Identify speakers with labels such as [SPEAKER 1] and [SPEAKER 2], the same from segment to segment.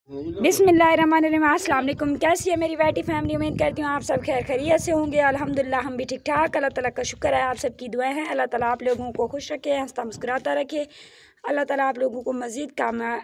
[SPEAKER 1] बिस्मिल्लाहिर्रहमानिर्रहीम। अस्सलाम वालेकुम। कैसी है मेरी बैटी फैमिली? उम्मीद करती हूँ आप सब खैर खैरियत से होंगे। अल्हम्दुलिल्लाह हम भी ठीक ठाक। अल्लाह ताला का शुक्र है, आप सबकी दुआएं हैं। अल्लाह ताला आप लोगों को खुश रखे, हंसता मुस्कुराता रखे। अल्लाह ताला आप लोगों को मज़ीद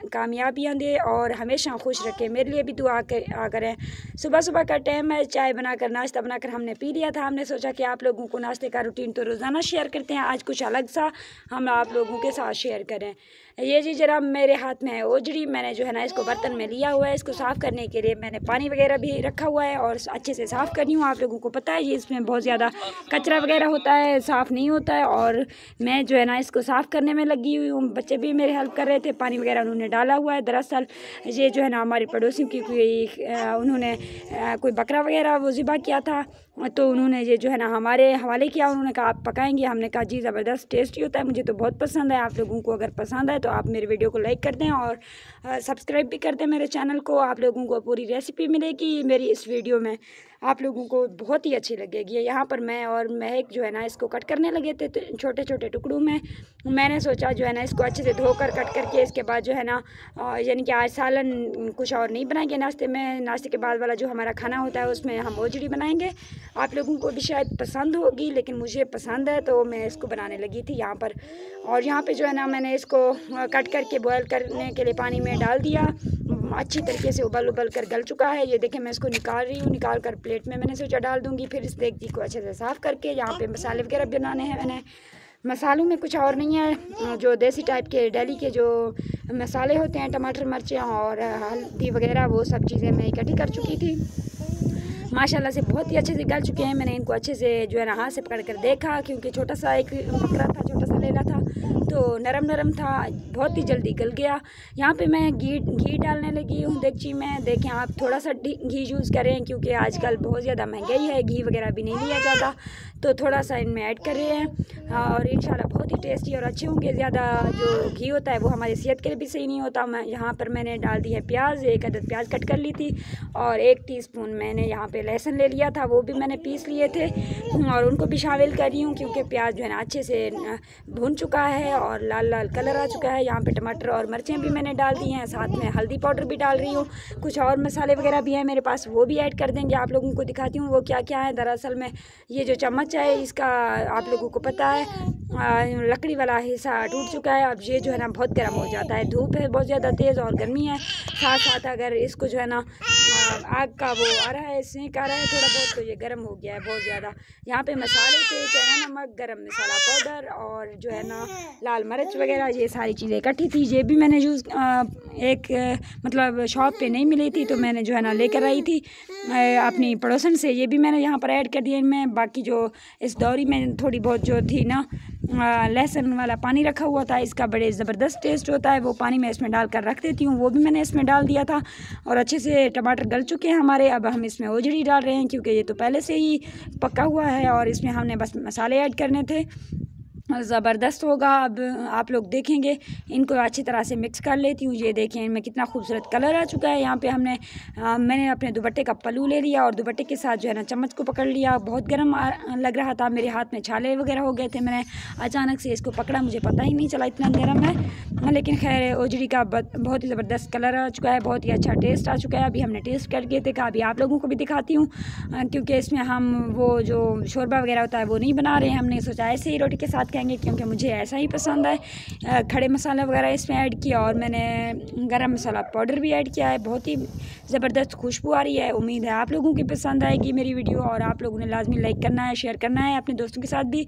[SPEAKER 1] कामयाबियाँ दे और हमेशा खुश रखे। मेरे लिए भी दुआ करें। सुबह सुबह का टाइम है, चाय बनाकर नाश्ता बनाकर हमने पी लिया था। हमने सोचा कि आप लोगों को नाश्ते का रूटीन तो रोज़ाना शेयर करते हैं, आज कुछ अलग सा हम आप लोगों के साथ शेयर करें। ये जी जरा मेरे हाथ में है ओजड़ी, मैंने जो है ना इसको बर्तन में लिया हुआ है। इसको साफ़ करने के लिए मैंने पानी वगैरह भी रखा हुआ है और अच्छे से साफ़ कर रही हूँ। आप लोगों को पता है ये इसमें बहुत ज़्यादा कचरा वगैरह होता है, साफ़ नहीं होता है। और मैं जो है ना इसको साफ़ करने में लगी हुई हूँ। बच्चे भी मेरे हेल्प कर रहे थे, पानी वगैरह उन्होंने डाला हुआ है। दरअसल ये जो है ना हमारी पड़ोसी की उन्होंने कोई बकरा वगैरह वो ज़िबा किया था, तो उन्होंने ये जो है ना हमारे हवाले किया। उन्होंने कहा आप पकाएंगे? हमने कहा जी ज़बरदस्त टेस्टी होता है, मुझे तो बहुत पसंद है। आप लोगों को अगर पसंद है तो आप मेरे वीडियो को लाइक कर दें और सब्सक्राइब भी कर दें मेरे चैनल को। आप लोगों को पूरी रेसिपी मिलेगी मेरी इस वीडियो में, आप लोगों को बहुत ही अच्छी लगेगी। यहाँ पर मैं और महक जो है ना इसको कट करने लगे थे छोटे छोटे टुकड़ों में। मैंने सोचा जो है ना इसको अच्छे से धोकर कट करके इसके बाद जो है ना यानी कि आज सालन कुछ और नहीं बनाएंगे नाश्ते में। नाश्ते के बाद वाला जो हमारा खाना होता है उसमें हम ओजड़ी बनाएंगे। आप लोगों को भी शायद पसंद होगी, लेकिन मुझे पसंद है तो मैं इसको बनाने लगी थी यहाँ पर। और यहाँ पे जो है ना मैंने इसको कट करके बॉयल करने के लिए पानी में डाल दिया। अच्छी तरीके से उबल कर गल चुका है। ये देखें मैं इसको निकाल रही हूँ, निकाल कर प्लेट में मैंने सोचा डाल दूँगी। फिर इस देगची को अच्छे से साफ़ करके यहाँ पे मसाले वगैरह बनाने हैं मैंने। मसालों में कुछ और नहीं है, जो देसी टाइप के दिल्ली के जो मसाले होते हैं, टमाटर मिर्चें और हल्दी वगैरह, वो सब चीज़ें मैं इकट्ठी कर चुकी थी। माशाल्लाह से बहुत ही अच्छे से गल चुके हैं। मैंने इनको अच्छे से जो है ना हाथ से पकड़ कर देखा, क्योंकि छोटा सा एक बकरा था, छोटा सा लेला था तो नरम नरम था, बहुत ही जल्दी गल गया। यहाँ पे मैं घी डालने लगी हूँ देगची में। देखें आप थोड़ा सा घी यूज़ करें, क्योंकि आजकल बहुत ज़्यादा महंगाई है, घी वगैरह भी नहीं लिया जाता, तो थोड़ा सा इनमें ऐड कर रहे हैं। और इंशाल्लाह बहुत ही टेस्टी और अच्छे होंगे। ज़्यादा जो घी होता है वो हमारी सेहत के लिए भी सही नहीं होता। मैं यहाँ पर मैंने डाल दी है प्याज, एक अदद प्याज कट कर ली थी और 1 टीस्पून मैंने यहाँ पे लहसुन ले लिया था, वो भी मैंने पीस लिए थे और उनको भी शामिल कर रही हूँ, क्योंकि प्याज जो है ना अच्छे से भून चुका है और लाल लाल कलर आ चुका है। यहाँ पे टमाटर और मिर्चें भी मैंने डाल दी हैं, साथ में हल्दी पाउडर भी डाल रही हूँ। कुछ और मसाले वगैरह भी हैं मेरे पास, वो भी ऐड कर देंगे। आप लोगों को दिखाती हूँ वो क्या क्या है। दरअसल में ये जो चम्मच है इसका आप लोगों को पता है लकड़ी वाला हिस्सा टूट चुका है। अब ये जो है ना बहुत गर्म हो जाता है, धूप है बहुत ज़्यादा तेज़ और गर्मी है, साथ साथ अगर इसको जो है ना आग का वो आ रहा है, सेंक आ रहा है थोड़ा बहुत, तो ये गर्म हो गया है बहुत ज़्यादा। यहाँ पे मसाले थे चना नमक, गरम मसाला पाउडर और जो है ना लाल मिर्च वगैरह, ये सारी चीज़ें इकट्ठी थी। ये भी मैंने यूज़ मतलब शॉप पे नहीं मिली थी, तो मैंने जो है ना लेकर आई थी अपनी पड़ोसन से। ये भी मैंने यहाँ पर ऐड कर दिया इनमें। बाकी जो इस दौरी में थोड़ी बहुत जो थी ना लहसुन वाला पानी रखा हुआ था, इसका बड़े ज़बरदस्त टेस्ट होता है, वो पानी मैं इसमें डालकर रख देती हूँ, वो भी मैंने इसमें डाल दिया था। और अच्छे से टमाटर गल चुके हैं हमारे। अब हम इसमें ओजड़ी डाल रहे हैं, क्योंकि ये तो पहले से ही पका हुआ है और इसमें हमने बस मसाले ऐड करने थे। ज़बरदस्त होगा। अब आप लोग देखेंगे, इनको अच्छी तरह से मिक्स कर लेती हूँ। ये देखें इनमें कितना खूबसूरत कलर आ चुका है। यहाँ पे मैंने अपने दुपट्टे का पल्लू ले लिया और दुपट्टे के साथ जो है ना चम्मच को पकड़ लिया। बहुत गर्म लग रहा था, मेरे हाथ में छाले वगैरह हो गए थे। मैंने अचानक से इसको पकड़ा, मुझे पता ही नहीं चला इतना गर्म है, लेकिन खैर ओजड़ी का बहुत ही ज़बरदस्त कलर आ चुका है, बहुत ही अच्छा टेस्ट आ चुका है। अभी हमने टेस्ट करके देखा, अभी आप लोगों को भी दिखाती हूँ, क्योंकि इसमें हम वो जो शोरबा वगैरह होता है वो नहीं बना रहे हैं। हमने सोचा ऐसे ही रोटी के साथ खाएंगे, क्योंकि मुझे ऐसा ही पसंद है। खड़े मसाला वगैरह इसमें ऐड किया और मैंने गरम मसाला पाउडर भी ऐड किया है। बहुत ही ज़बरदस्त खुशबू आ रही है। उम्मीद है आप लोगों की पसंद आएगी मेरी वीडियो, और आप लोगों ने लाजमी लाइक करना है, शेयर करना है अपने दोस्तों के साथ भी।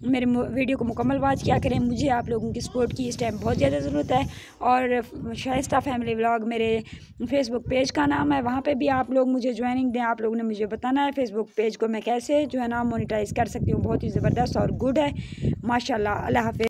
[SPEAKER 1] मेरे वीडियो को मुकम्मल वॉच किया करें, मुझे आप लोगों की सपोर्ट की इस टाइम बहुत ज़्यादा ज़रूरत है। और शाइस्ता फैमिली व्लॉग मेरे फेसबुक पेज का नाम है, वहाँ पे भी आप लोग मुझे ज्वाइनिंग दें। आप लोगों ने मुझे बताना है फेसबुक पेज को मैं कैसे जो है ना मोनेटाइज़ कर सकती हूँ। बहुत ही ज़बरदस्त और गुड है माशाल्लाह। अल्लाह हाफ़िज़।